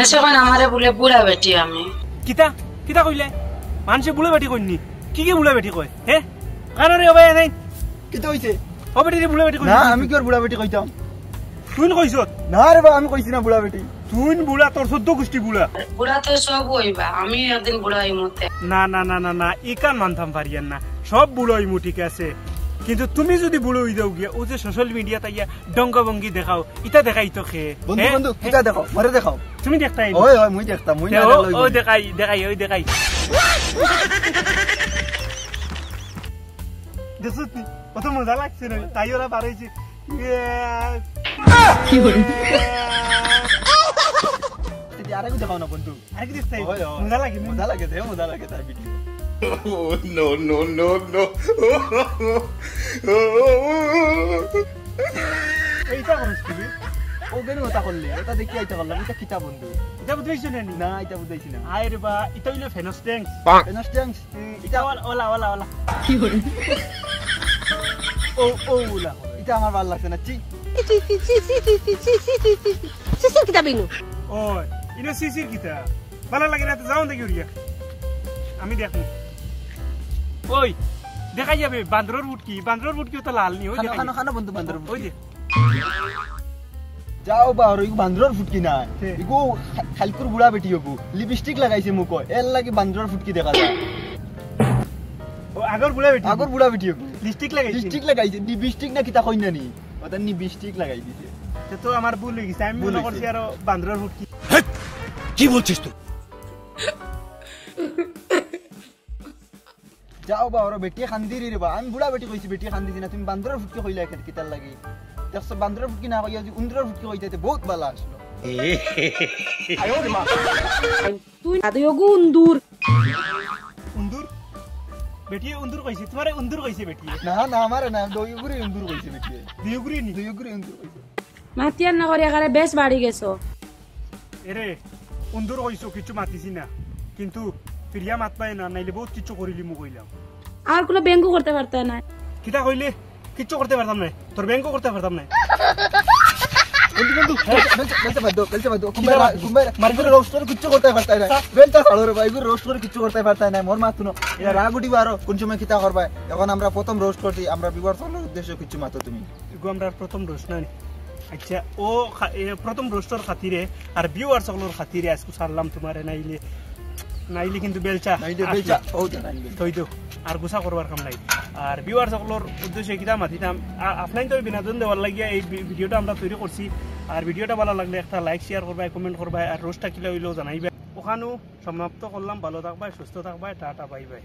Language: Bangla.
মানুষে কয় আমারে বলে বুড়া বেটি আমি কিতা কিতা কইলে মানুষে বুড়া বেটি কইনি কি কি বুড়া বেটি কয় হে কারণে হবে নাই কিতা হইছে ও বেটি বুড়া বেটি কই না আমি কি আর বুড়া বেটি কইতাম তুই কইছ না রে বা আমি কইছি না বুড়া বেটি তুই বুড়া তোর 14 গোষ্ঠী বুড়া বুড়া তো সব হইবা আমি একদিন বুড়া হই মতে না না না না না ইকান মানতাম পারিয়ান না সব বুড়ো হইমু ঠিক আছে কিন্তু তুমি যদি বুড়ো হই যাও গিয়া ও যে সোশ্যাল মিডিয়া তাইয়া ডঙ্গভঙ্গি দেখাও ইটা দেখাই তো খে বন্ধু বন্ধু কিতা দেখো মারে দেখাও তুমি দেখতাই ওই ওই মুই দেখতাম মুই না ও দেখাই দেখাই ওই দেখাই দেখছতি কত মজা লাগছে না তাই ওরা পারাইছে কি বলি আরেকটু দেখাও না বন্ধু আরে কি দেখতাই মজা লাগে মজা লাগে তার video Oh, no, no, no, no. এইটা করছ কি ও কেন ওটা করলে এটা দেখি আইতা করলাম এটা কিতা বন্ধু এটা বুঝাইছ না না এটা বুঝাইছি না আরে বা এটা হইলো ফেনাস ট্যাঙ্ক ফেনাস ট্যাঙ্ক এটা ওলা ওলা ওলা কি বলি ও ওলা এটা আমার ভালো লাগছে না চি সিসি কিতা বিনু ওই ইনো সিসির কিতা ভালো লাগে না তো যাও দেখি উড়িয়া আমি দেখো ওই দেখা যাবে বান্দরের বুটকি তো লাল নি ওই দেখা খানা খানা বন্ধু বান্দর ওই যে যাও বাহর ইগো বান্দরের ফুটকি না ইগো খালকুর বুড়া বেটি হবো লিপস্টিক লাগাইছে মুখ এর লাগি বান্দরের ফুটকি দেখা যায় ও আগর বুড়া বেটি হবো লিপস্টিক লাগাইছে লিপস্টিক না কিতা কই না নি ওটা লিপস্টিক লাগাই দিছে তো আমার ভুল হয়ে গেছে আমি মনে করছি আর বান্দরের ফুটকি কি বলছিস তুই যাও বাহর বেটি খান্দি রে বা আমি বুড়া বেটি কইছি বেটি খান্দিছি না তুমি বান্দরের ফুটকি কইলা এখানে কিতার লাগি দেখছ বান্দরের ফুটকি না কইয়া যদি উন্দরের ফুটকি কইতে বহুত ভালো আসলো আয়ো রে মা তুই আদয়গু উন্দুর বেটি উন্দুর কইছি তোমারে উন্দুর কইছে বেটি না না আমারে না দইগুরি উন্দুর কইছে বেটি দিউগুরি উন্দুর কইছে মাতিয়ার না করে আকারে বেশ বাড়ি গেছো এরে উন্দুর কইছো কিছু মাতিছি না কিন্তু ফিরিয়া মাতবাই না নাইলে বহুত কিছু করিলি মু কইলাম আর কোনো ব্যাংকও করতে পারতে না কিটা কইলে কিচ্ছু করতে পারতাম না তোর ব্যাংকও করতে পারতাম না বন্ধু বেলতে বাদ কুম্বাই মারগুলো রোস্ট করে কিচ্ছু করতে পারতাই না বেলটা ছাড়ো রে ভাই গুলো রোস্ট করে কিচ্ছু করতে পারতাই না মোর মাতুনো এরা রাগুটি বারো কোন সময় কিতা করবা এখন আমরা প্রথম রোস্ট করছি আমরা বিবার চলার উদ্দেশ্য কিছু মাতো তুমি এগো আমরা প্রথম রোস্ট না আচ্ছা ও প্রথম রোস্টর খাতিরে আর ভিউয়ার্স সকলের খাতিরে আজকে ছাড়লাম তোমারে নাইলে কিন্তু বেলচা ও তৈ দো আর গুছা করবার কাম নাই আর ভিউয়ার্স সকলের উদ্দেশ্যে কিতা মাতিতাম আপনার তো বিনোদন দেওয়ার লাগিয়া এই ভিডিওটা আমরা তৈরি করছি আর ভিডিওটা ভালো লাগলে একটা লাইক শেয়ার করবা কমেন্ট করবা আর রোস্টটা কিলা হইলেও জানাইবা ওখানেও সমাপ্ত করলাম ভালো থাকবা সুস্থ থাকবা টাটা বাই বাই